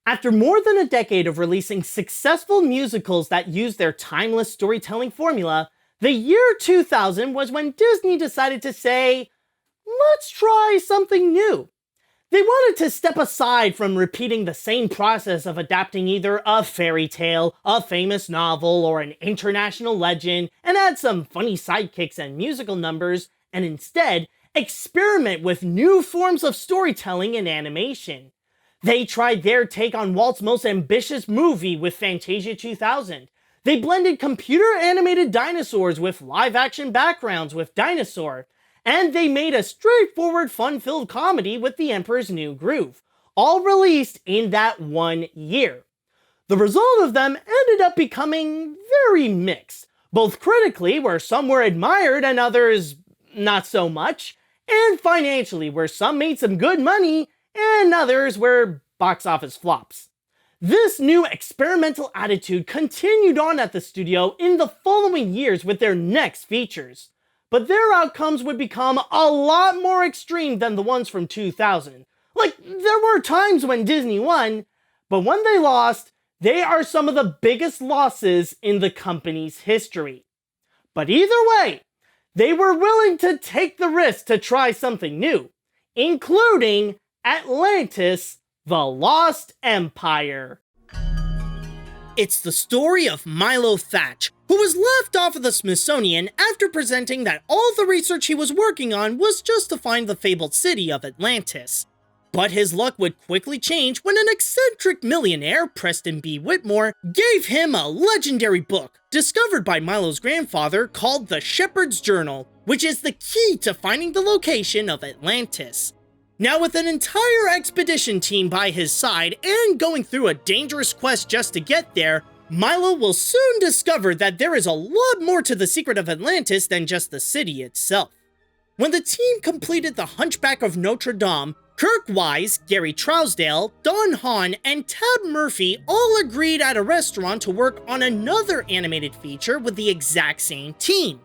After more than a decade of releasing successful musicals that used their timeless storytelling formula, the year 2000 was when Disney decided to say, let's try something new. They wanted to step aside from repeating the same process of adapting either a fairy tale, a famous novel, or an international legend, and add some funny sidekicks and musical numbers, and instead experiment with new forms of storytelling and animation. They tried their take on Walt's most ambitious movie with Fantasia 2000. They blended computer-animated dinosaurs with live-action backgrounds with Dinosaur. And they made a straightforward, fun-filled comedy with The Emperor's New Groove, all released in that 1 year. The result of them ended up becoming very mixed, both critically, where some were admired and others not so much, and financially, where some made some good money and others were box office flops. This new experimental attitude continued on at the studio in the following years with their next features. But their outcomes would become a lot more extreme than the ones from 2000. Like, there were times when Disney won, but when they lost, they are some of the biggest losses in the company's history. But either way, they were willing to take the risk to try something new, including Atlantis, the Lost Empire. It's the story of Milo Thatch, who was left off of the Smithsonian after presenting that all the research he was working on was just to find the fabled city of Atlantis. But his luck would quickly change when an eccentric millionaire, Preston B. Whitmore, gave him a legendary book discovered by Milo's grandfather called The Shepherd's Journal, which is the key to finding the location of Atlantis. Now, with an entire expedition team by his side and going through a dangerous quest just to get there, Milo will soon discover that there is a lot more to the secret of Atlantis than just the city itself. When the team completed The Hunchback of Notre Dame, Kirk Wise, Gary Trousdale, Don Hahn, and Tab Murphy all agreed at a restaurant to work on another animated feature with the exact same team.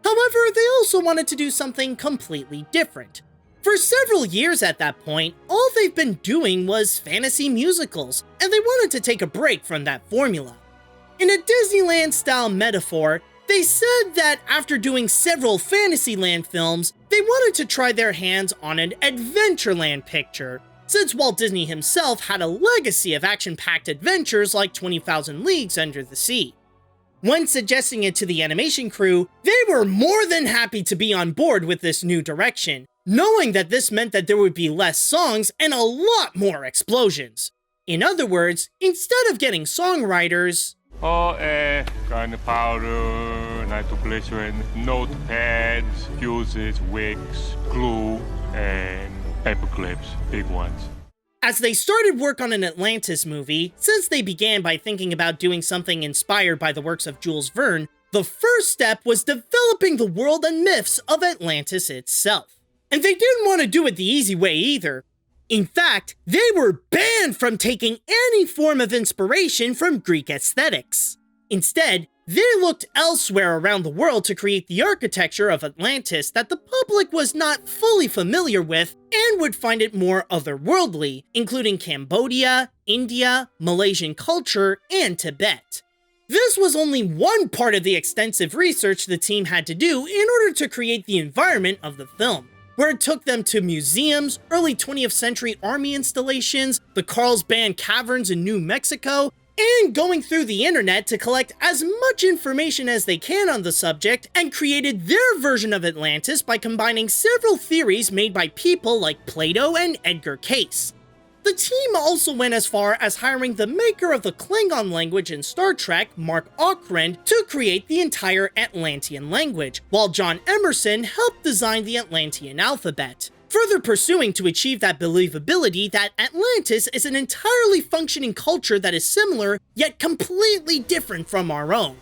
However, they also wanted to do something completely different. For several years at that point, all they've been doing was fantasy musicals, and they wanted to take a break from that formula. In a Disneyland-style metaphor, they said that after doing several Fantasyland films, they wanted to try their hands on an Adventureland picture, since Walt Disney himself had a legacy of action-packed adventures like 20,000 Leagues Under the Sea. When suggesting it to the animation crew, they were more than happy to be on board with this new direction, knowing that this meant that there would be less songs and a lot more explosions. In other words, instead of getting songwriters, gunpowder, nitroglycerin, notepads, fuses, wicks, glue, and paper clips, big ones. As they started work on an Atlantis movie, since they began by thinking about doing something inspired by the works of Jules Verne, the first step was developing the world and myths of Atlantis itself. And they didn't want to do it the easy way either. In fact, they were banned from taking any form of inspiration from Greek aesthetics. Instead, they looked elsewhere around the world to create the architecture of Atlantis that the public was not fully familiar with and would find it more otherworldly, including Cambodia, India, Malaysian culture, and Tibet. This was only one part of the extensive research the team had to do in order to create the environment of the film, where it took them to museums, early 20th century army installations, the Carlsbad Caverns in New Mexico, and going through the internet to collect as much information as they can on the subject, and created their version of Atlantis by combining several theories made by people like Plato and Edgar Cayce. The team also went as far as hiring the maker of the Klingon language in Star Trek, Mark Okrand, to create the entire Atlantean language, while John Emerson helped design the Atlantean alphabet, further pursuing to achieve that believability that Atlantis is an entirely functioning culture that is similar, yet completely different from our own.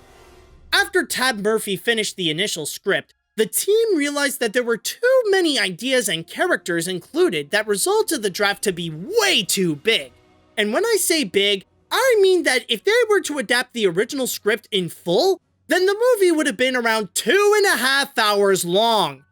After Tab Murphy finished the initial script, the team realized that there were too many ideas and characters included that resulted the draft to be way too big. And when I say big, I mean that if they were to adapt the original script in full, then the movie would have been around 2.5 hours long.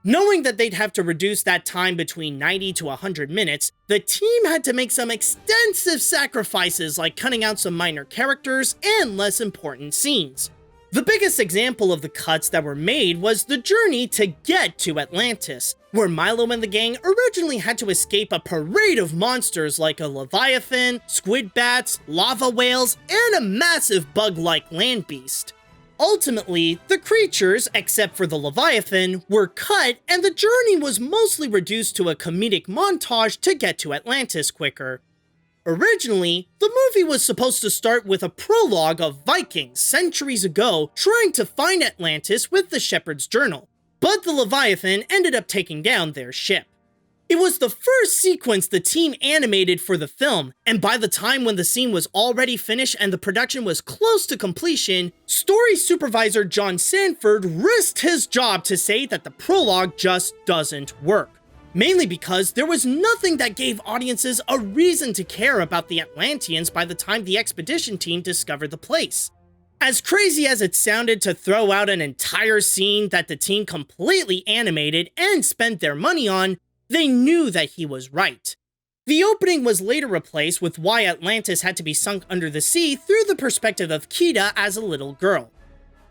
Knowing that they'd have to reduce that time between 90 to 100 minutes, the team had to make some extensive sacrifices like cutting out some minor characters and less important scenes. The biggest example of the cuts that were made was the journey to get to Atlantis, where Milo and the gang originally had to escape a parade of monsters like a leviathan, squid bats, lava whales, and a massive bug-like land beast. Ultimately, the creatures, except for the Leviathan, were cut and the journey was mostly reduced to a comedic montage to get to Atlantis quicker. Originally, the movie was supposed to start with a prologue of Vikings centuries ago trying to find Atlantis with the Shepherd's Journal, but the Leviathan ended up taking down their ship. It was the first sequence the team animated for the film, and by the time when the scene was already finished and the production was close to completion, story supervisor John Sanford risked his job to say that the prologue just doesn't work. Mainly because there was nothing that gave audiences a reason to care about the Atlanteans by the time the expedition team discovered the place. As crazy as it sounded to throw out an entire scene that the team completely animated and spent their money on, they knew that he was right. The opening was later replaced with why Atlantis had to be sunk under the sea through the perspective of Kida as a little girl.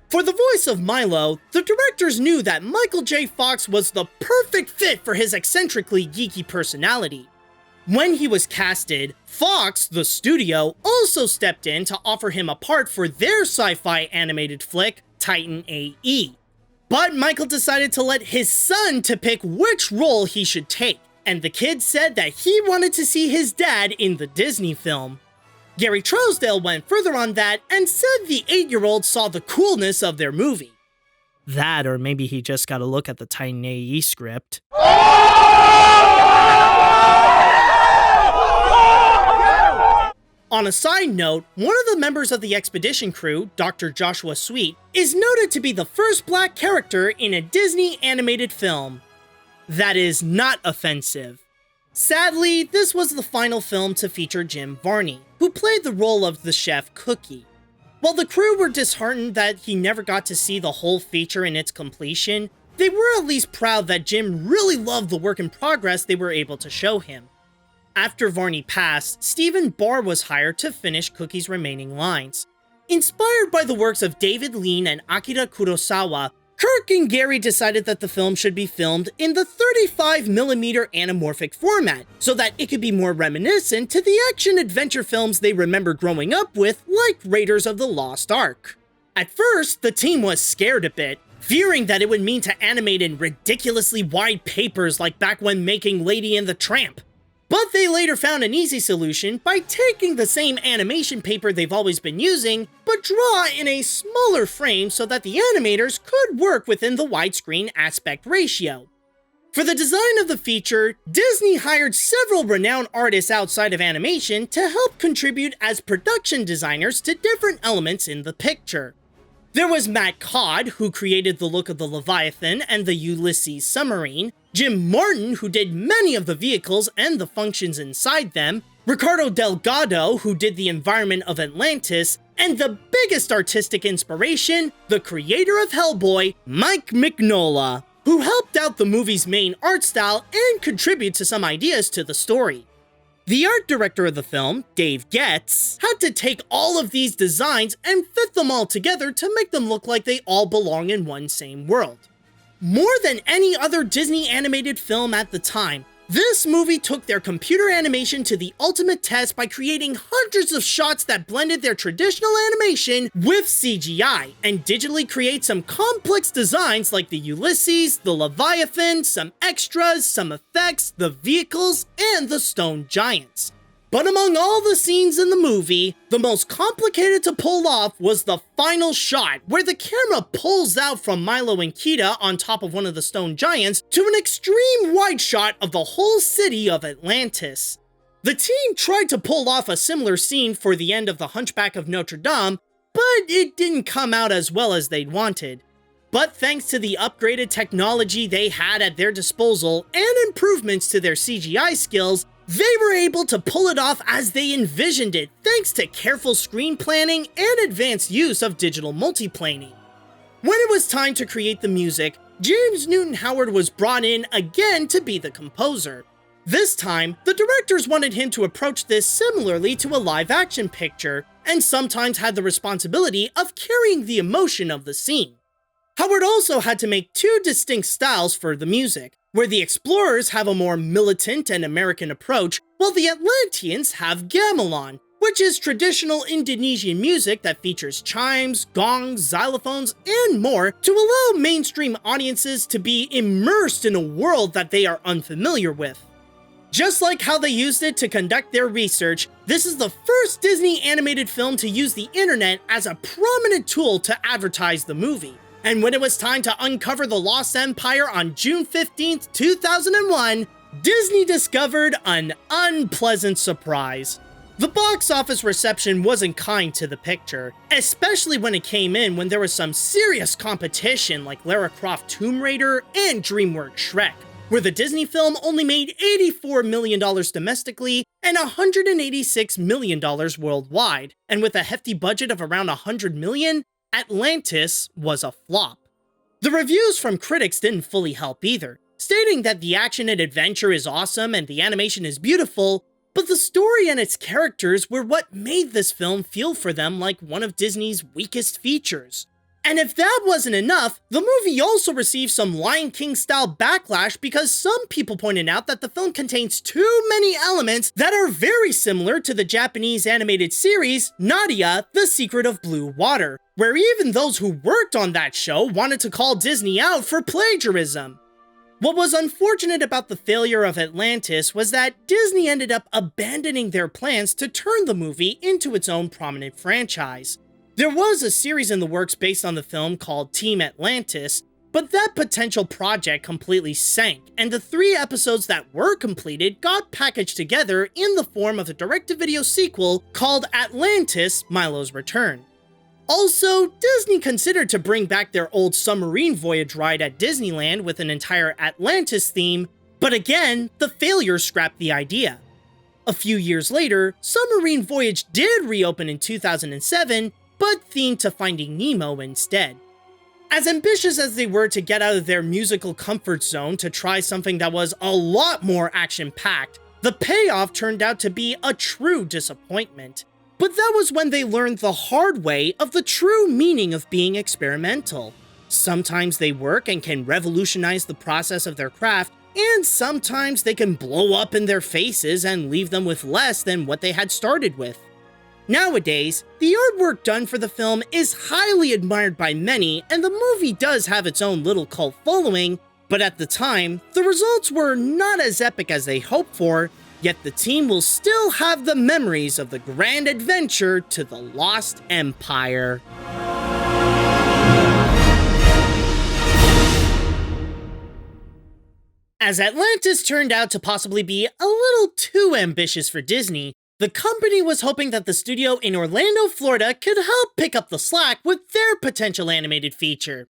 For the voice of Milo, the directors knew that Michael J. Fox was the perfect fit for his eccentrically geeky personality. When he was casted, Fox, the studio, also stepped in to offer him a part for their sci-fi animated flick, Titan AE. But Michael decided to let his son to pick which role he should take, and the kid said that he wanted to see his dad in the Disney film. Gary Trousdale went further on that and said the 8-year-old saw the coolness of their movie. That, or maybe he just got a look at the Titan AE script. On a side note, one of the members of the expedition crew, Dr. Joshua Sweet, is noted to be the first black character in a Disney animated film. That is not offensive. Sadly, this was the final film to feature Jim Varney, who played the role of the chef Cookie. While the crew were disheartened that he never got to see the whole feature in its completion, they were at least proud that Jim really loved the work in progress they were able to show him. After Varney passed, Stephen Barr was hired to finish Cookie's remaining lines. Inspired by the works of David Lean and Akira Kurosawa, Kirk and Gary decided that the film should be filmed in the 35mm anamorphic format, so that it could be more reminiscent to the action-adventure films they remember growing up with, like Raiders of the Lost Ark. At first, the team was scared a bit, fearing that it would mean to animate in ridiculously wide papers like back when making Lady and the Tramp. But they later found an easy solution by taking the same animation paper they've always been using, but draw in a smaller frame so that the animators could work within the widescreen aspect ratio. For the design of the feature, Disney hired several renowned artists outside of animation to help contribute as production designers to different elements in the picture. There was Matt Codd, who created the look of the Leviathan and the Ulysses submarine, Jim Martin, who did many of the vehicles and the functions inside them, Ricardo Delgado, who did the environment of Atlantis, and the biggest artistic inspiration, the creator of Hellboy, Mike Mignola, who helped out the movie's main art style and contribute to some ideas to the story. The art director of the film, Dave Getz, had to take all of these designs and fit them all together to make them look like they all belong in one same world. More than any other Disney animated film at the time, this movie took their computer animation to the ultimate test by creating hundreds of shots that blended their traditional animation with CGI, and digitally create some complex designs like the Ulysses, the Leviathan, some extras, some effects, the vehicles, and the stone giants. But among all the scenes in the movie, the most complicated to pull off was the final shot, where the camera pulls out from Milo and Kida on top of one of the stone giants to an extreme wide shot of the whole city of Atlantis. The team tried to pull off a similar scene for the end of The Hunchback of Notre Dame, but it didn't come out as well as they'd wanted. But thanks to the upgraded technology they had at their disposal and improvements to their CGI skills, they were able to pull it off as they envisioned it, thanks to careful screen planning and advanced use of digital multiplaning. When it was time to create the music, James Newton Howard was brought in again to be the composer. This time, the directors wanted him to approach this similarly to a live-action picture, and sometimes had the responsibility of carrying the emotion of the scene. Howard also had to make two distinct styles for the music, where the explorers have a more militant and American approach, while the Atlanteans have gamelan, which is traditional Indonesian music that features chimes, gongs, xylophones, and more to allow mainstream audiences to be immersed in a world that they are unfamiliar with. Just like how they used it to conduct their research, this is the first Disney animated film to use the internet as a prominent tool to advertise the movie. And when it was time to uncover the Lost Empire on June 15th, 2001, Disney discovered an unpleasant surprise. The box office reception wasn't kind to the picture, especially when it came in when there was some serious competition like Lara Croft Tomb Raider and DreamWorks Shrek, where the Disney film only made $84 million domestically and $186 million worldwide, and with a hefty budget of around $100 million, Atlantis was a flop. The reviews from critics didn't fully help either, stating that the action and adventure is awesome and the animation is beautiful, but the story and its characters were what made this film feel for them like one of Disney's weakest features. And if that wasn't enough, the movie also received some Lion King-style backlash because some people pointed out that the film contains too many elements that are very similar to the Japanese animated series Nadia, The Secret of Blue Water, where even those who worked on that show wanted to call Disney out for plagiarism. What was unfortunate about the failure of Atlantis was that Disney ended up abandoning their plans to turn the movie into its own prominent franchise. There was a series in the works based on the film called Team Atlantis, but that potential project completely sank, and the 3 episodes that were completed got packaged together in the form of a direct-to-video sequel called Atlantis: Milo's Return. Also, Disney considered to bring back their old submarine voyage ride at Disneyland with an entire Atlantis theme, but again, the failure scrapped the idea. A few years later, Submarine Voyage did reopen in 2007, but themed to Finding Nemo instead. As ambitious as they were to get out of their musical comfort zone to try something that was a lot more action-packed, the payoff turned out to be a true disappointment. But that was when they learned the hard way of the true meaning of being experimental. Sometimes they work and can revolutionize the process of their craft, and sometimes they can blow up in their faces and leave them with less than what they had started with. Nowadays, the artwork done for the film is highly admired by many, and the movie does have its own little cult following, but at the time, the results were not as epic as they hoped for, yet the team will still have the memories of the grand adventure to the Lost Empire. As Atlantis turned out to possibly be a little too ambitious for Disney, the company was hoping that the studio in Orlando, Florida could help pick up the slack with their potential animated feature.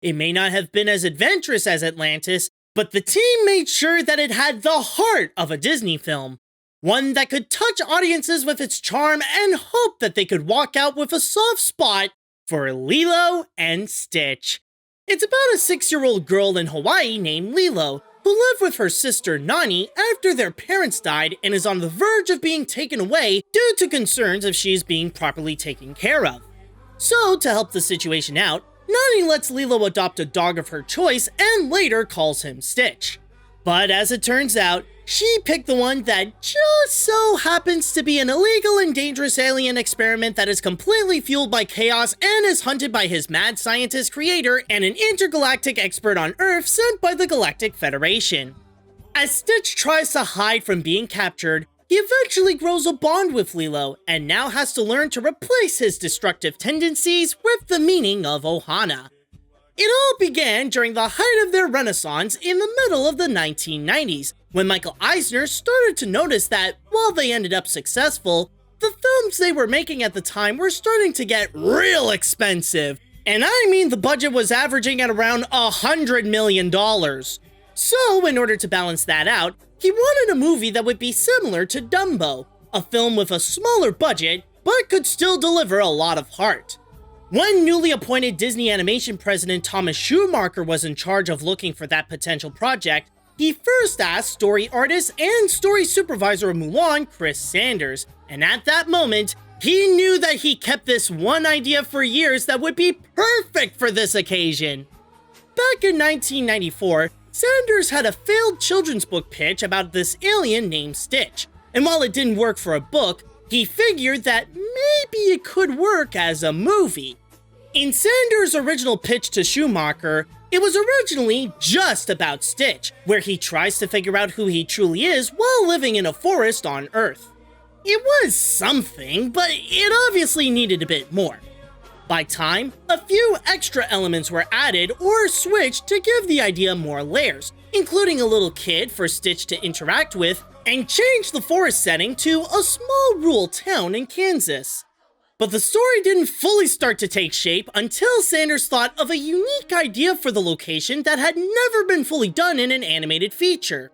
It may not have been as adventurous as Atlantis, but the team made sure that it had the heart of a Disney film. One that could touch audiences with its charm and hope that they could walk out with a soft spot for Lilo and Stitch. It's about a 6-year-old girl in Hawaii named Lilo, who lived with her sister Nani after their parents died and is on the verge of being taken away due to concerns if she is being properly taken care of. So, to help the situation out, Nani lets Lilo adopt a dog of her choice and later calls him Stitch. But as it turns out, she picked the one that just so happens to be an illegal and dangerous alien experiment that is completely fueled by chaos and is hunted by his mad scientist creator and an intergalactic expert on Earth sent by the Galactic Federation. As Stitch tries to hide from being captured, he eventually grows a bond with Lilo and now has to learn to replace his destructive tendencies with the meaning of Ohana. It all began during the height of their renaissance in the middle of the 1990s, when Michael Eisner started to notice that, while they ended up successful, the films they were making at the time were starting to get real expensive. And I mean the budget was averaging at around $100 million. So, in order to balance that out, he wanted a movie that would be similar to Dumbo, a film with a smaller budget, but could still deliver a lot of heart. When newly appointed Disney Animation President Thomas Schumacher was in charge of looking for that potential project, he first asked story artist and story supervisor of Mulan, Chris Sanders, and at that moment, he knew that he kept this one idea for years that would be perfect for this occasion. Back in 1994, Sanders had a failed children's book pitch about this alien named Stitch, and while it didn't work for a book, he figured that maybe it could work as a movie. In Sanders' original pitch to Schumacher, it was originally just about Stitch, where he tries to figure out who he truly is while living in a forest on Earth. It was something, but it obviously needed a bit more. By time, a few extra elements were added or switched to give the idea more layers, including a little kid for Stitch to interact with, and changed the forest setting to a small rural town in Kansas. But the story didn't fully start to take shape until Sanders thought of a unique idea for the location that had never been fully done in an animated feature.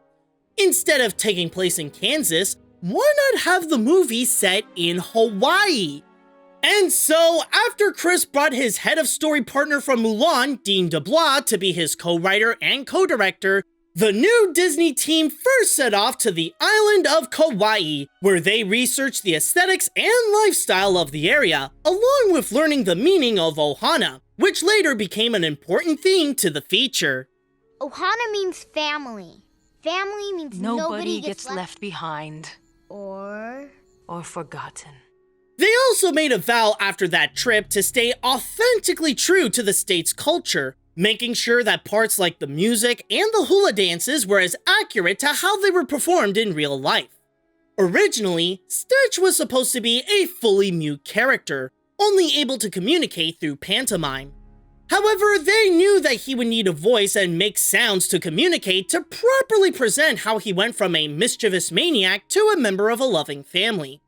Instead of taking place in Kansas, why not have the movie set in Hawaii? And so, after Chris brought his head of story partner from Mulan, Dean DeBlois, to be his co-writer and co-director, the new Disney team first set off to the island of Kauai, where they researched the aesthetics and lifestyle of the area, along with learning the meaning of Ohana, which later became an important theme to the feature. Ohana means family. Family means nobody gets left behind. Or forgotten. They also made a vow after that trip to stay authentically true to the state's culture, making sure that parts like the music and the hula dances were as accurate to how they were performed in real life. Originally, Stitch was supposed to be a fully mute character, only able to communicate through pantomime. However, they knew that he would need a voice and make sounds to communicate to properly present how he went from a mischievous maniac to a member of a loving family.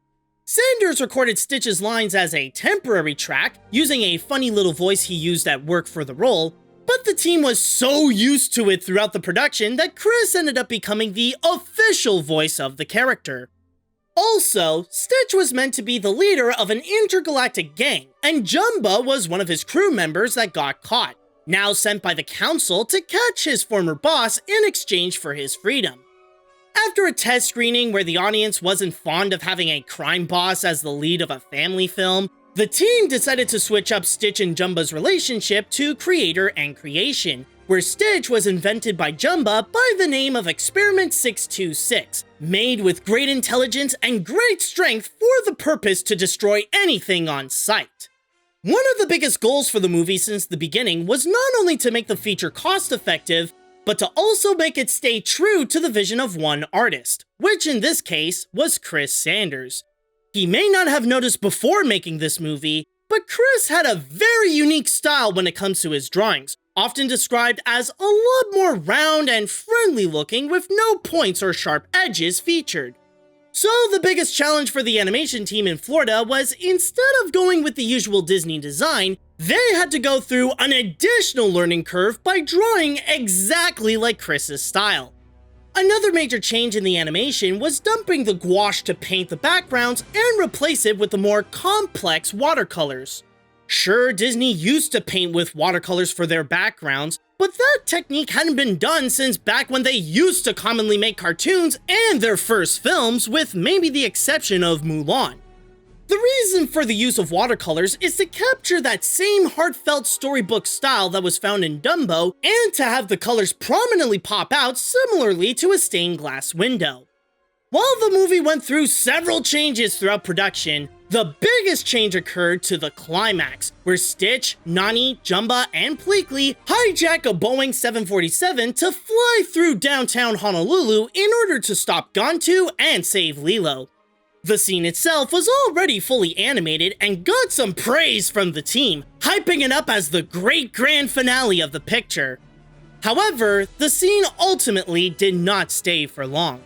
Sanders recorded Stitch's lines as a temporary track, using a funny little voice he used at work for the role, but the team was so used to it throughout the production that Chris ended up becoming the official voice of the character. Also, Stitch was meant to be the leader of an intergalactic gang, and Jumba was one of his crew members that got caught, now sent by the council to catch his former boss in exchange for his freedom. After a test screening where the audience wasn't fond of having a crime boss as the lead of a family film, the team decided to switch up Stitch and Jumba's relationship to creator and creation, where Stitch was invented by Jumba by the name of Experiment 626, made with great intelligence and great strength for the purpose to destroy anything on sight. One of the biggest goals for the movie since the beginning was not only to make the feature cost-effective, but to also make it stay true to the vision of one artist, which in this case was Chris Sanders. He may not have noticed before making this movie, but Chris had a very unique style when it comes to his drawings, often described as a lot more round and friendly looking with no points or sharp edges featured. So the biggest challenge for the animation team in Florida was, instead of going with the usual Disney design, they had to go through an additional learning curve by drawing exactly like Chris's style. Another major change in the animation was dumping the gouache to paint the backgrounds and replace it with the more complex watercolors. Sure, Disney used to paint with watercolors for their backgrounds, but that technique hadn't been done since back when they used to commonly make cartoons and their first films, with maybe the exception of Mulan. The reason for the use of watercolors is to capture that same heartfelt storybook style that was found in Dumbo, and to have the colors prominently pop out similarly to a stained glass window. While the movie went through several changes throughout production, the biggest change occurred to the climax, where Stitch, Nani, Jumba, and Pleakley hijack a Boeing 747 to fly through downtown Honolulu in order to stop Gontu and save Lilo. The scene itself was already fully animated and got some praise from the team, hyping it up as the great grand finale of the picture. However, the scene ultimately did not stay for long.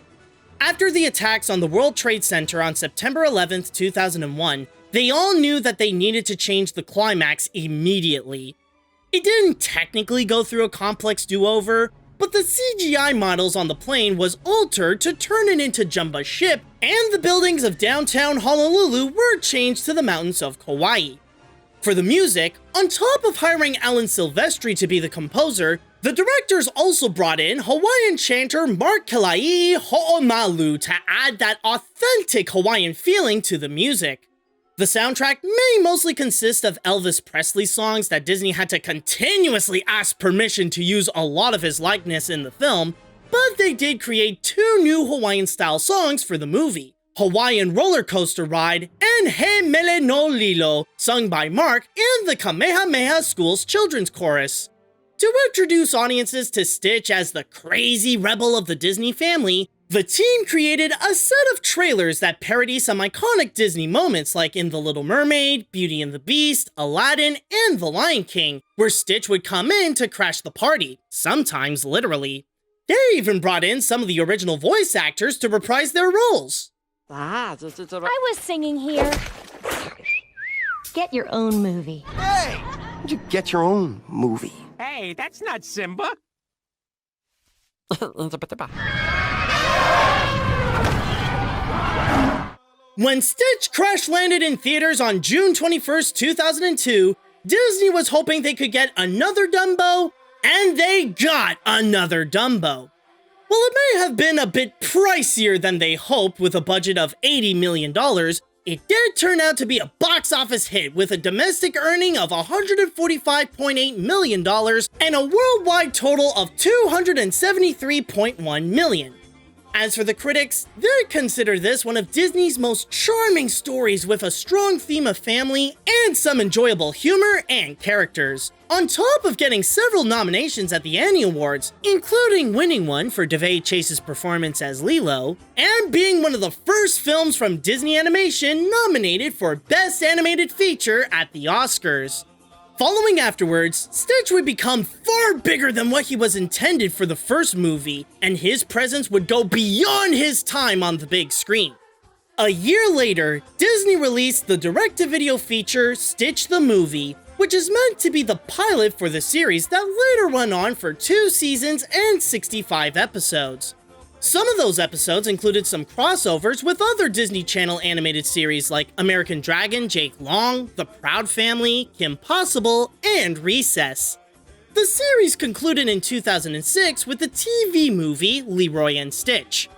After the attacks on the World Trade Center on September 11, 2001, they all knew that they needed to change the climax immediately. It didn't technically go through a complex do-over, but the CGI models on the plane was altered to turn it into Jumba's ship, and the buildings of downtown Honolulu were changed to the mountains of Kauai. For the music, on top of hiring Alan Silvestri to be the composer, the directors also brought in Hawaiian chanter Mark Kalai Ho'omalu to add that authentic Hawaiian feeling to the music. The soundtrack may mostly consist of Elvis Presley songs that Disney had to continuously ask permission to use a lot of his likeness in the film, but they did create 2 new Hawaiian-style songs for the movie: Hawaiian Roller Coaster Ride and He Mele no Lilo, sung by Mark and the Kamehameha School's children's chorus. To introduce audiences to Stitch as the crazy rebel of the Disney family, the team created a set of trailers that parody some iconic Disney moments like in The Little Mermaid, Beauty and the Beast, Aladdin, and The Lion King, where Stitch would come in to crash the party, sometimes literally. They even brought in some of the original voice actors to reprise their roles. I was singing here. Get your own movie. Hey! How'd you get your own movie? Hey, that's not Simba. When Stitch crash-landed in theaters on June 21st, 2002, Disney was hoping they could get another Dumbo, and they got another Dumbo. While it may have been a bit pricier than they hoped with a budget of $80 million, it did turn out to be a box office hit with a domestic earning of $145.8 million and a worldwide total of $273.1 million. As for the critics, they consider this one of Disney's most charming stories with a strong theme of family and some enjoyable humor and characters. On top of getting several nominations at the Annie Awards, including winning one for Davey Chase's performance as Lilo, and being one of the first films from Disney Animation nominated for Best Animated Feature at the Oscars. Following afterwards, Stitch would become far bigger than what he was intended for the first movie, and his presence would go beyond his time on the big screen. A year later, Disney released the direct-to-video feature Stitch the Movie, which is meant to be the pilot for the series that later went on for 2 seasons and 65 episodes. Some of those episodes included some crossovers with other Disney Channel animated series like American Dragon, Jake Long, The Proud Family, Kim Possible, and Recess. The series concluded in 2006 with the TV movie Leroy and Stitch.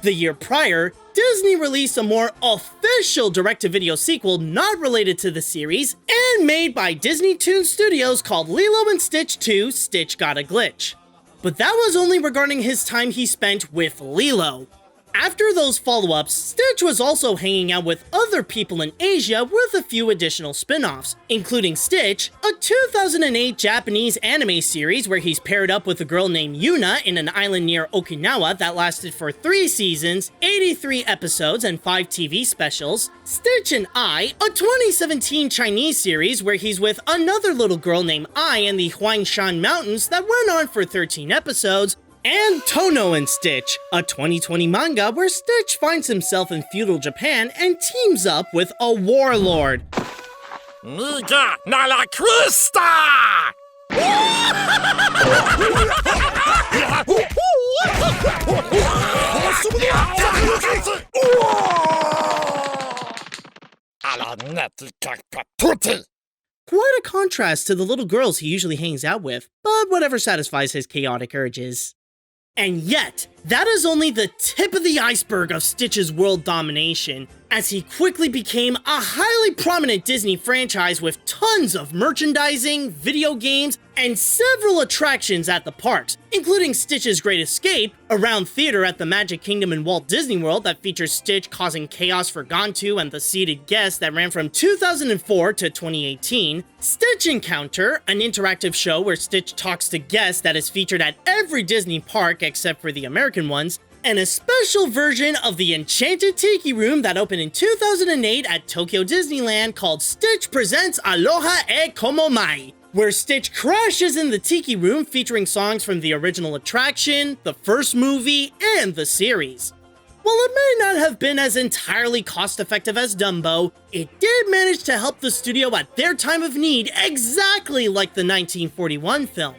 The year prior, Disney released a more official direct-to-video sequel not related to the series and made by Disney Toon Studios called Lilo and Stitch 2: Stitch Got a Glitch. But that was only regarding his time he spent with Lilo. After those follow-ups, Stitch was also hanging out with other people in Asia with a few additional spin-offs, including Stitch, a 2008 Japanese anime series where he's paired up with a girl named Yuna in an island near Okinawa that lasted for 3 seasons, 83 episodes, and 5 TV specials, Stitch and I, a 2017 Chinese series where he's with another little girl named Ai in the Huangshan Mountains that went on for 13 episodes, and Tono and Stitch, a 2020 manga where Stitch finds himself in feudal Japan and teams up with a warlord. Niga Nala Krista! Quite a contrast to the little girls he usually hangs out with, but whatever satisfies his chaotic urges. And yet, that is only the tip of the iceberg of Stitch's world domination, as he quickly became a highly prominent Disney franchise with tons of merchandising, video games, and several attractions at the parks, including Stitch's Great Escape, a round theater at the Magic Kingdom in Walt Disney World that features Stitch causing chaos for Gontu and the Seated Guest that ran from 2004 to 2018, Stitch Encounter, an interactive show where Stitch talks to guests that is featured at every Disney park except for the American ones, and a special version of the Enchanted Tiki Room that opened in 2008 at Tokyo Disneyland called Stitch Presents Aloha e Komo Mai, where Stitch crashes in the Tiki Room featuring songs from the original attraction, the first movie, and the series. While it may not have been as entirely cost-effective as Dumbo, it did manage to help the studio at their time of need exactly like the 1941 film.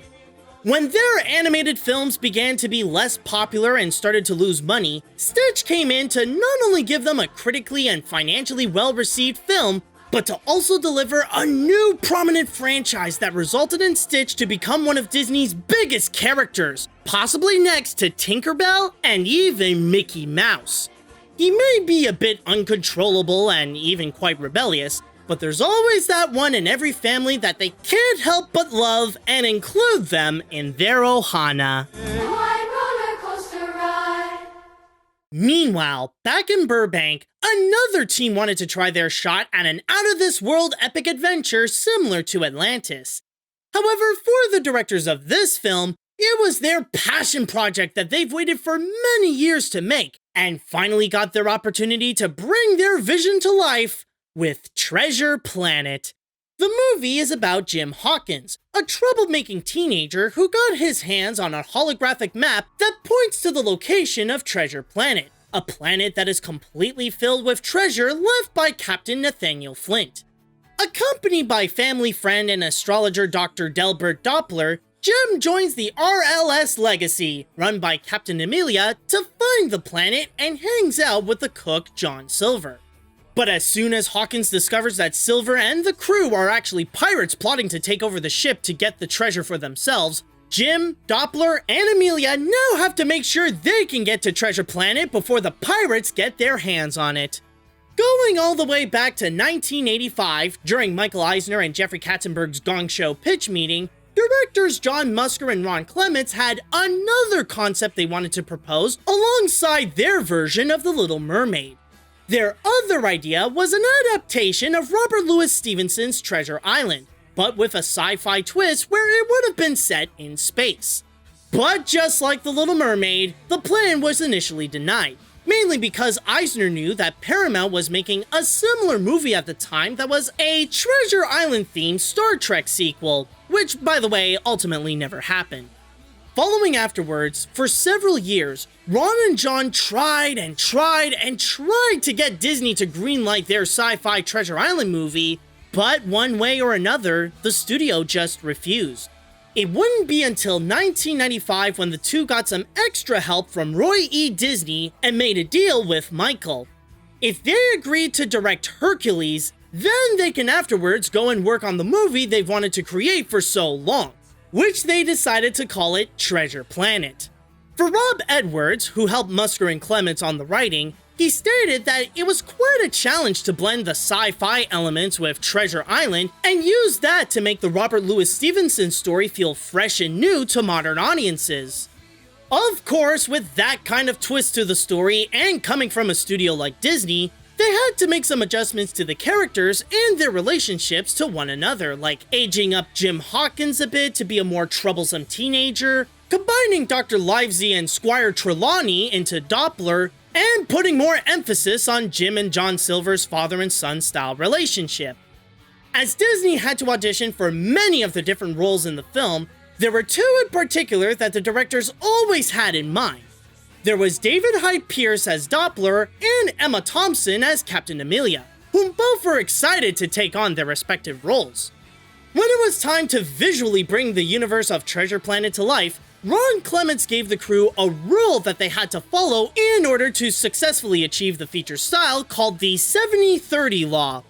When their animated films began to be less popular and started to lose money, Stitch came in to not only give them a critically and financially well-received film, but to also deliver a new prominent franchise that resulted in Stitch to become one of Disney's biggest characters, possibly next to Tinkerbell and even Mickey Mouse. He may be a bit uncontrollable and even quite rebellious, but there's always that one in every family that they can't help but love and include them in their ohana. Meanwhile, back in Burbank, another team wanted to try their shot at an out-of-this-world epic adventure similar to Atlantis. However, for the directors of this film, it was their passion project that they've waited for many years to make, and finally got their opportunity to bring their vision to life with Treasure Planet. The movie is about Jim Hawkins, a troublemaking teenager who got his hands on a holographic map that points to the location of Treasure Planet, a planet that is completely filled with treasure left by Captain Nathaniel Flint. Accompanied by family friend and astrologer Dr. Delbert Doppler, Jim joins the RLS Legacy, run by Captain Amelia, to find the planet and hangs out with the cook John Silver. But as soon as Hawkins discovers that Silver and the crew are actually pirates plotting to take over the ship to get the treasure for themselves, Jim, Doppler, and Amelia now have to make sure they can get to Treasure Planet before the pirates get their hands on it. Going all the way back to 1985, during Michael Eisner and Jeffrey Katzenberg's Gong Show pitch meeting, directors John Musker and Ron Clements had another concept they wanted to propose alongside their version of The Little Mermaid. Their other idea was an adaptation of Robert Louis Stevenson's Treasure Island, but with a sci-fi twist where it would have been set in space. But just like The Little Mermaid, the plan was initially denied, mainly because Eisner knew that Paramount was making a similar movie at the time that was a Treasure Island-themed Star Trek sequel, which, by the way, ultimately never happened. Following afterwards, for several years, Ron and John tried to get Disney to greenlight their sci-fi Treasure Island movie, but one way or another, the studio just refused. It wouldn't be until 1995 when the two got some extra help from Roy E. Disney and made a deal with Michael. If they agreed to direct Hercules, then they can afterwards go and work on the movie they've wanted to create for so long, which they decided to call it Treasure Planet. For Rob Edwards, who helped Musker and Clements on the writing, he stated that it was quite a challenge to blend the sci-fi elements with Treasure Island and use that to make the Robert Louis Stevenson story feel fresh and new to modern audiences. Of course, with that kind of twist to the story and coming from a studio like Disney, they had to make some adjustments to the characters and their relationships to one another, like aging up Jim Hawkins a bit to be a more troublesome teenager, combining Dr. Livesey and Squire Trelawney into Doppler, and putting more emphasis on Jim and John Silver's father and son style relationship. As Disney had to audition for many of the different roles in the film, there were two in particular that the directors always had in mind. There was David Hyde Pierce as Doppler and Emma Thompson as Captain Amelia, whom both were excited to take on their respective roles. When it was time to visually bring the universe of Treasure Planet to life, Ron Clements gave the crew a rule that they had to follow in order to successfully achieve the feature style called the 70-30 law.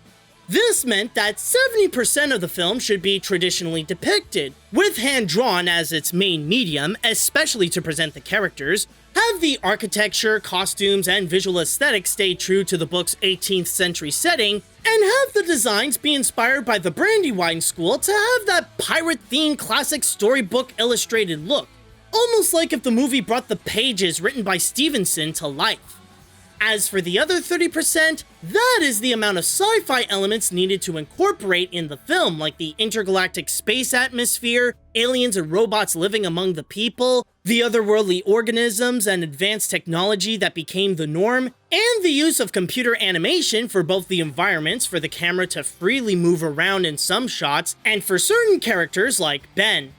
This meant that 70% of the film should be traditionally depicted, with hand-drawn as its main medium, especially to present the characters, have the architecture, costumes, and visual aesthetics stay true to the book's 18th century setting, and have the designs be inspired by the Brandywine School to have that pirate-themed classic storybook illustrated look, almost like if the movie brought the pages written by Stevenson to life. As for the other 30%, that is the amount of sci-fi elements needed to incorporate in the film, like the intergalactic space atmosphere, aliens and robots living among the people, the otherworldly organisms and advanced technology that became the norm, and the use of computer animation for both the environments for the camera to freely move around in some shots, and for certain characters like Ben.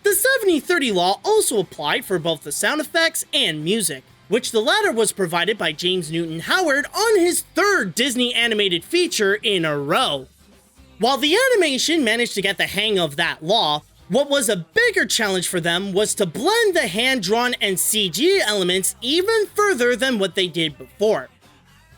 The 70-30 law also applied for both the sound effects and music, which the latter was provided by James Newton Howard on his third Disney animated feature in a row. While the animation managed to get the hang of that law, what was a bigger challenge for them was to blend the hand-drawn and CG elements even further than what they did before.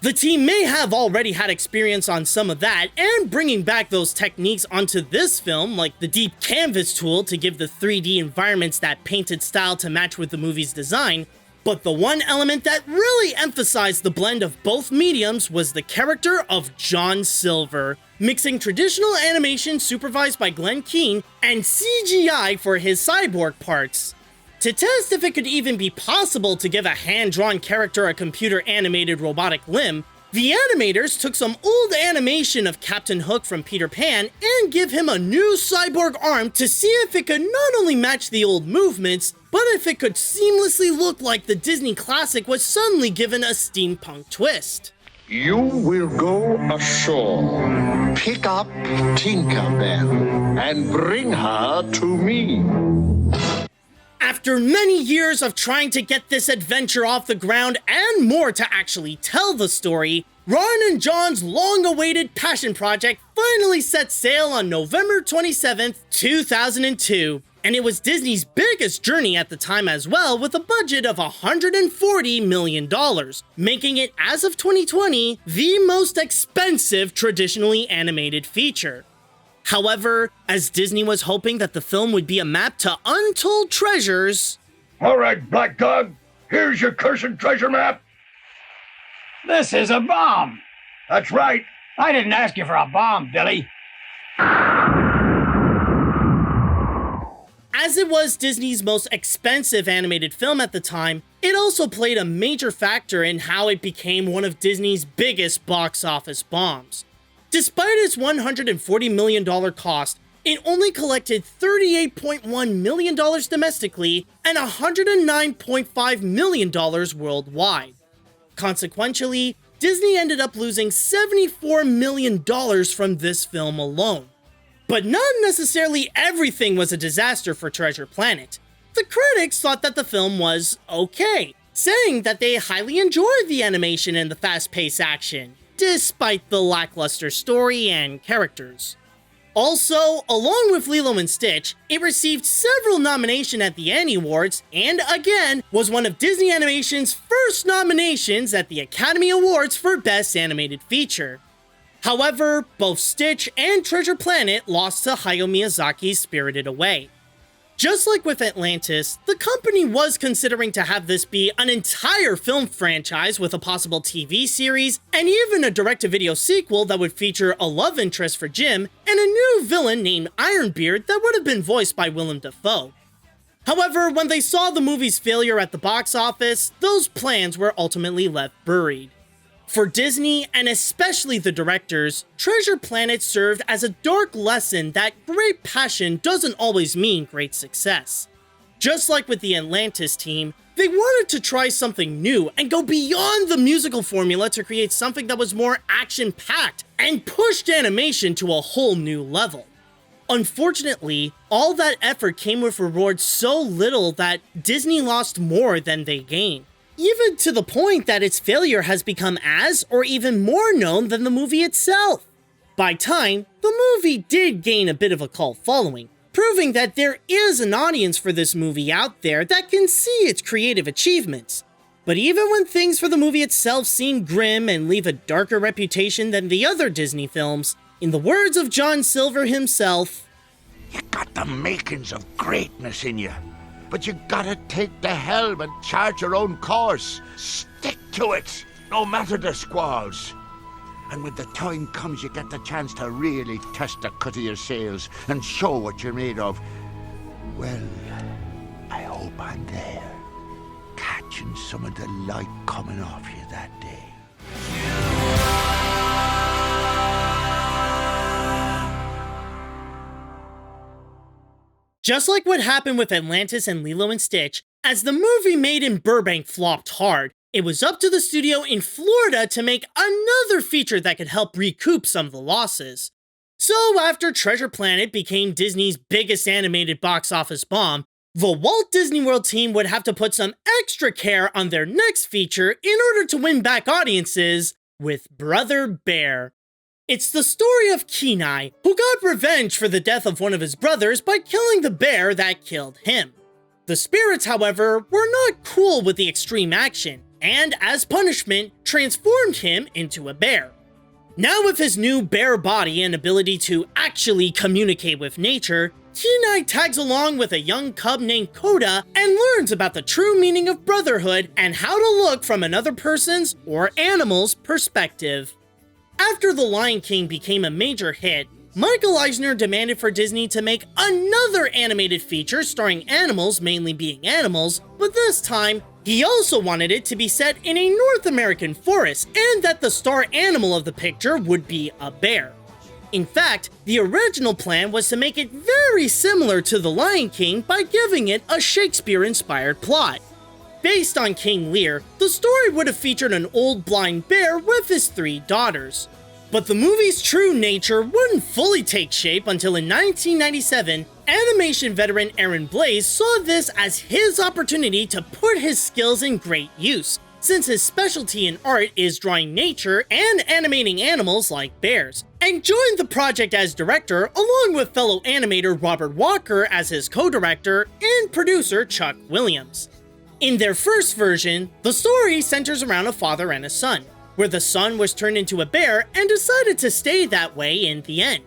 The team may have already had experience on some of that, and bringing back those techniques onto this film, like the deep canvas tool to give the 3D environments that painted style to match with the movie's design. But the one element that really emphasized the blend of both mediums was the character of John Silver, mixing traditional animation supervised by Glenn Keane and CGI for his cyborg parts. To test if it could even be possible to give a hand-drawn character a computer-animated robotic limb, the animators took some old animation of Captain Hook from Peter Pan and give him a new cyborg arm to see if it could not only match the old movements, but if it could seamlessly look like the Disney classic was suddenly given a steampunk twist. You will go ashore, pick up Tinkerbell, and bring her to me. After many years of trying to get this adventure off the ground and more to actually tell the story, Ron and John's long-awaited passion project finally set sail on November 27th, 2002. And it was Disney's biggest journey at the time as well, with a budget of $140 million, making it, as of 2020, the most expensive traditionally animated feature. However, as Disney was hoping that the film would be a map to untold treasures... All right, Black Dog, here's your cursed treasure map. This is a bomb. That's right. I didn't ask you for a bomb, Billy. As it was Disney's most expensive animated film at the time, it also played a major factor in how it became one of Disney's biggest box office bombs. Despite its $140 million cost, it only collected $38.1 million domestically and $109.5 million worldwide. Consequentially, Disney ended up losing $74 million from this film alone. But not necessarily everything was a disaster for Treasure Planet. The critics thought that the film was okay, saying that they highly enjoyed the animation and the fast-paced action, despite the lackluster story and characters. Also, along with Lilo and Stitch, it received several nominations at the Annie Awards, and again, was one of Disney Animation's first nominations at the Academy Awards for Best Animated Feature. However, both Stitch and Treasure Planet lost to Hayao Miyazaki's Spirited Away. Just like with Atlantis, the company was considering to have this be an entire film franchise with a possible TV series, and even a direct-to-video sequel that would feature a love interest for Jim and a new villain named Ironbeard that would have been voiced by Willem Dafoe. However, when they saw the movie's failure at the box office, those plans were ultimately left buried. For Disney, and especially the directors, Treasure Planet served as a dark lesson that great passion doesn't always mean great success. Just like with the Atlantis team, they wanted to try something new and go beyond the musical formula to create something that was more action-packed and pushed animation to a whole new level. Unfortunately, all that effort came with rewards so little that Disney lost more than they gained. Even to the point that its failure has become as or even more known than the movie itself. By time, the movie did gain a bit of a cult following, proving that there is an audience for this movie out there that can see its creative achievements. But even when things for the movie itself seem grim and leave a darker reputation than the other Disney films, in the words of John Silver himself, "You got the makings of greatness in you. But you gotta take the helm and chart your own course. Stick to it, no matter the squalls. And when the time comes, you get the chance to really test the cut of your sails and show what you're made of. Well, I hope I'm there, catching some of the light coming off you that day." Just like what happened with Atlantis and Lilo and Stitch, as the movie made in Burbank flopped hard, it was up to the studio in Florida to make another feature that could help recoup some of the losses. So after Treasure Planet became Disney's biggest animated box office bomb, the Walt Disney World team would have to put some extra care on their next feature in order to win back audiences with Brother Bear. It's the story of Kenai, who got revenge for the death of one of his brothers by killing the bear that killed him. The spirits, however, were not cool with the extreme action, and as punishment, transformed him into a bear. Now with his new bear body and ability to actually communicate with nature, Kenai tags along with a young cub named Koda and learns about the true meaning of brotherhood and how to look from another person's or animal's perspective. After The Lion King became a major hit, Michael Eisner demanded for Disney to make another animated feature starring animals mainly being animals, but this time, he also wanted it to be set in a North American forest and that the star animal of the picture would be a bear. In fact, the original plan was to make it very similar to The Lion King by giving it a Shakespeare-inspired plot. Based on King Lear, the story would have featured an old blind bear with his 3 daughters. But the movie's true nature wouldn't fully take shape until in 1997, animation veteran Aaron Blaise saw this as his opportunity to put his skills in great use, since his specialty in art is drawing nature and animating animals like bears, and joined the project as director along with fellow animator Robert Walker as his co-director and producer Chuck Williams. In their first version, the story centers around a father and a son, where the son was turned into a bear and decided to stay that way in the end.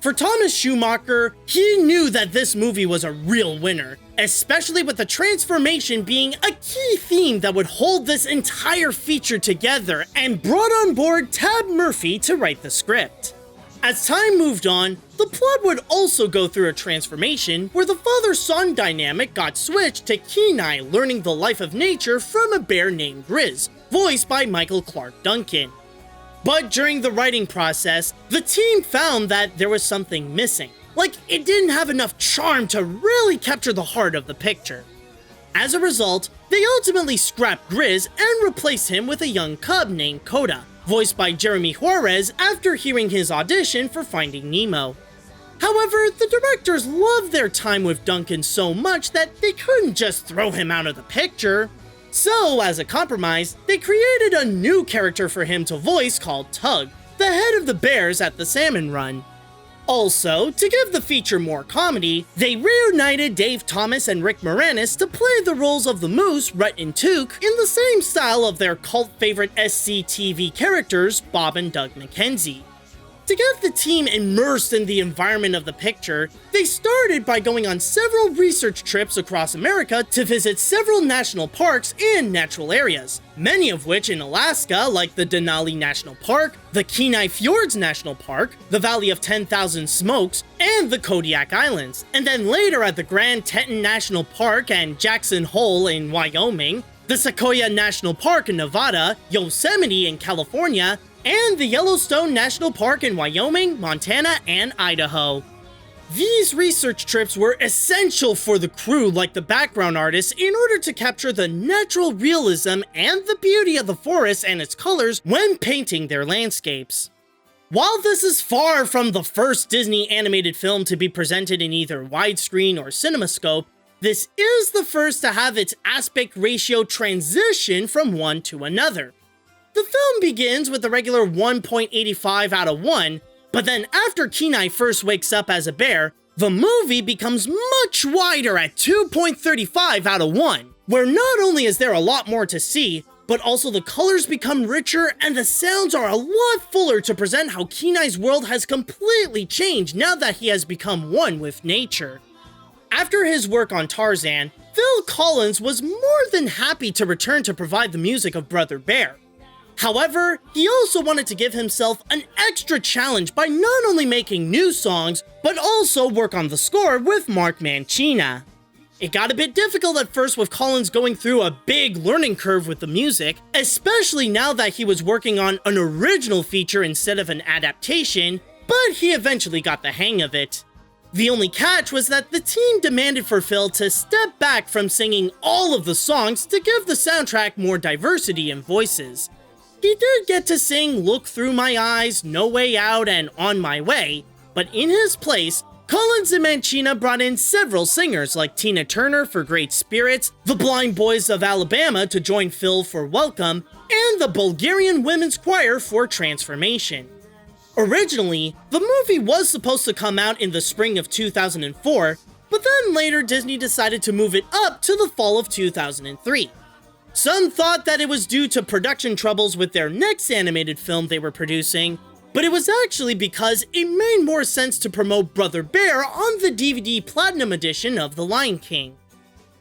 For Thomas Schumacher, he knew that this movie was a real winner, especially with the transformation being a key theme that would hold this entire feature together, and brought on board Tab Murphy to write the script. As time moved on, the plot would also go through a transformation where the father-son dynamic got switched to Kenai learning the life of nature from a bear named Grizz, voiced by Michael Clark Duncan. But during the writing process, the team found that there was something missing, like it didn't have enough charm to really capture the heart of the picture. As a result, they ultimately scrapped Grizz and replaced him with a young cub named Koda, voiced by Jeremy Juarez after hearing his audition for Finding Nemo. However, the directors loved their time with Duncan so much that they couldn't just throw him out of the picture. So, as a compromise, they created a new character for him to voice called Tug, the head of the bears at the Salmon Run. Also, to give the feature more comedy, they reunited Dave Thomas and Rick Moranis to play the roles of the Moose, Rhett and Took, in the same style of their cult favorite SCTV characters, Bob and Doug McKenzie. To get the team immersed in the environment of the picture, they started by going on several research trips across America to visit several national parks and natural areas, many of which in Alaska like the Denali National Park, the Kenai Fjords National Park, the Valley of 10,000 Smokes, and the Kodiak Islands, and then later at the Grand Teton National Park and Jackson Hole in Wyoming, the Sequoia National Park in Nevada, Yosemite in California, and the Yellowstone National Park in Wyoming, Montana, and Idaho. These research trips were essential for the crew like the background artists in order to capture the natural realism and the beauty of the forest and its colors when painting their landscapes. While this is far from the first Disney animated film to be presented in either widescreen or CinemaScope, this is the first to have its aspect ratio transition from one to another. The film begins with the regular 1.85 out of 1, but then after Kenai first wakes up as a bear, the movie becomes much wider at 2.35 out of 1, where not only is there a lot more to see, but also the colors become richer and the sounds are a lot fuller to present how Kenai's world has completely changed now that he has become one with nature. After his work on Tarzan, Phil Collins was more than happy to return to provide the music of Brother Bear. However, he also wanted to give himself an extra challenge by not only making new songs, but also work on the score with Mark Mancina. It got a bit difficult at first with Collins going through a big learning curve with the music, especially now that he was working on an original feature instead of an adaptation, but he eventually got the hang of it. The only catch was that the team demanded for Phil to step back from singing all of the songs to give the soundtrack more diversity in voices. He did get to sing Look Through My Eyes, No Way Out, and On My Way, but in his place, Collins and Mancina brought in several singers like Tina Turner for Great Spirits, the Blind Boys of Alabama to join Phil for Welcome, and the Bulgarian Women's Choir for Transformation. Originally, the movie was supposed to come out in the spring of 2004, but then later Disney decided to move it up to the fall of 2003. Some thought that it was due to production troubles with their next animated film they were producing, but it was actually because it made more sense to promote Brother Bear on the DVD Platinum Edition of The Lion King.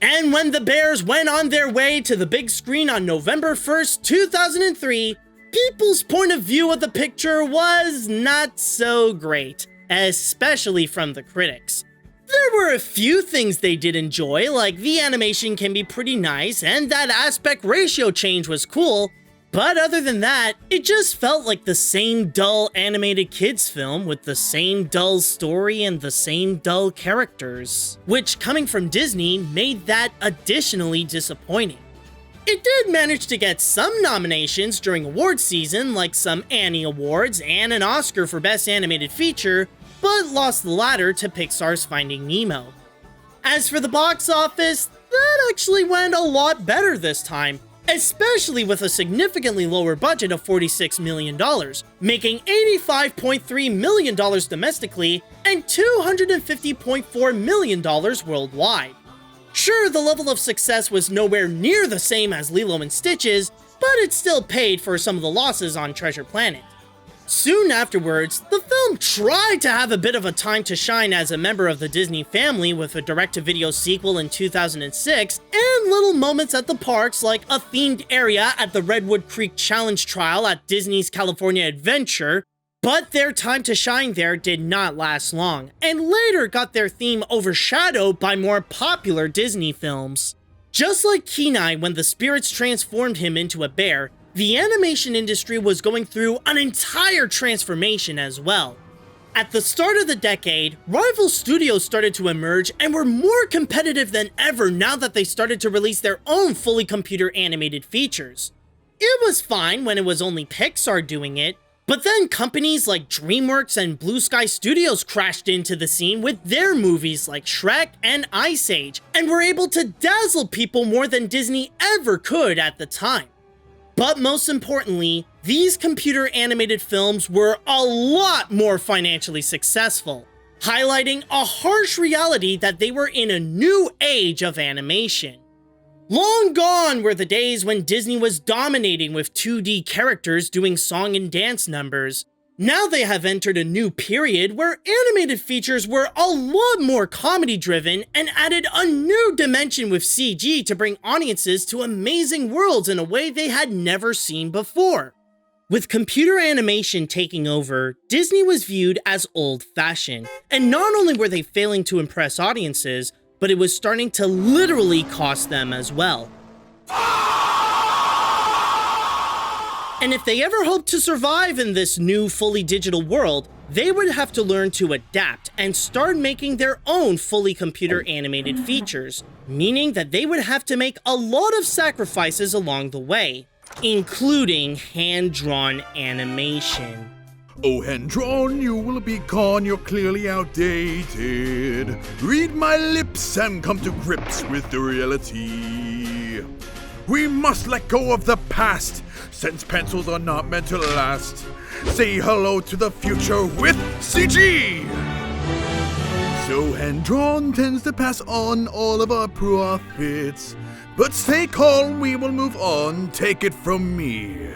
And when the Bears went on their way to the big screen on November 1st, 2003, people's point of view of the picture was not so great, especially from the critics. There were a few things they did enjoy, like the animation can be pretty nice and that aspect ratio change was cool, but other than that, it just felt like the same dull animated kids film with the same dull story and the same dull characters, which coming from Disney made that additionally disappointing. It did manage to get some nominations during awards season, like some Annie Awards and an Oscar for Best Animated Feature, but lost the latter to Pixar's Finding Nemo. As for the box office, that actually went a lot better this time, especially with a significantly lower budget of $46 million, making $85.3 million domestically and $250.4 million worldwide. Sure, the level of success was nowhere near the same as Lilo and Stitch's, but it still paid for some of the losses on Treasure Planet. Soon afterwards, the film tried to have a bit of a time to shine as a member of the Disney family with a direct-to-video sequel in 2006, and little moments at the parks like a themed area at the Redwood Creek Challenge Trial at Disney's California Adventure, but their time to shine there did not last long, and later got their theme overshadowed by more popular Disney films. Just like Kenai when the spirits transformed him into a bear, the animation industry was going through an entire transformation as well. At the start of the decade, rival studios started to emerge and were more competitive than ever now that they started to release their own fully computer animated features. It was fine when it was only Pixar doing it, but then companies like DreamWorks and Blue Sky Studios crashed into the scene with their movies like Shrek and Ice Age, and were able to dazzle people more than Disney ever could at the time. But most importantly, these computer animated films were a lot more financially successful, highlighting a harsh reality that they were in a new age of animation. Long gone were the days when Disney was dominating with 2D characters doing song and dance numbers. Now they have entered a new period where animated features were a lot more comedy-driven and added a new dimension with CG to bring audiences to amazing worlds in a way they had never seen before. With computer animation taking over, Disney was viewed as old-fashioned, and not only were they failing to impress audiences, but it was starting to literally cost them as well. And if they ever hoped to survive in this new fully digital world, they would have to learn to adapt and start making their own fully computer animated features, meaning that they would have to make a lot of sacrifices along the way, including hand-drawn animation. Oh, hand-drawn, you will be gone, you're clearly outdated. Read my lips and come to grips with the reality. We must let go of the past, since pencils are not meant to last. Say hello to the future with CG! So hand-drawn tends to pass on all of our profits. But stay calm, we will move on, take it from me.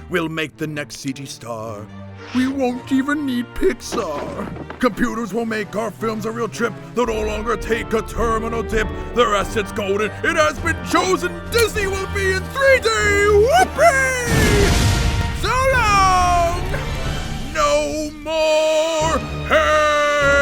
We'll make the next CG star. We won't even need Pixar. Computers will make our films a real trip. They'll no longer take a terminal dip. Their assets golden. It has been chosen. Disney will be in 3D. Whoopee! So long! No more hand-drawn!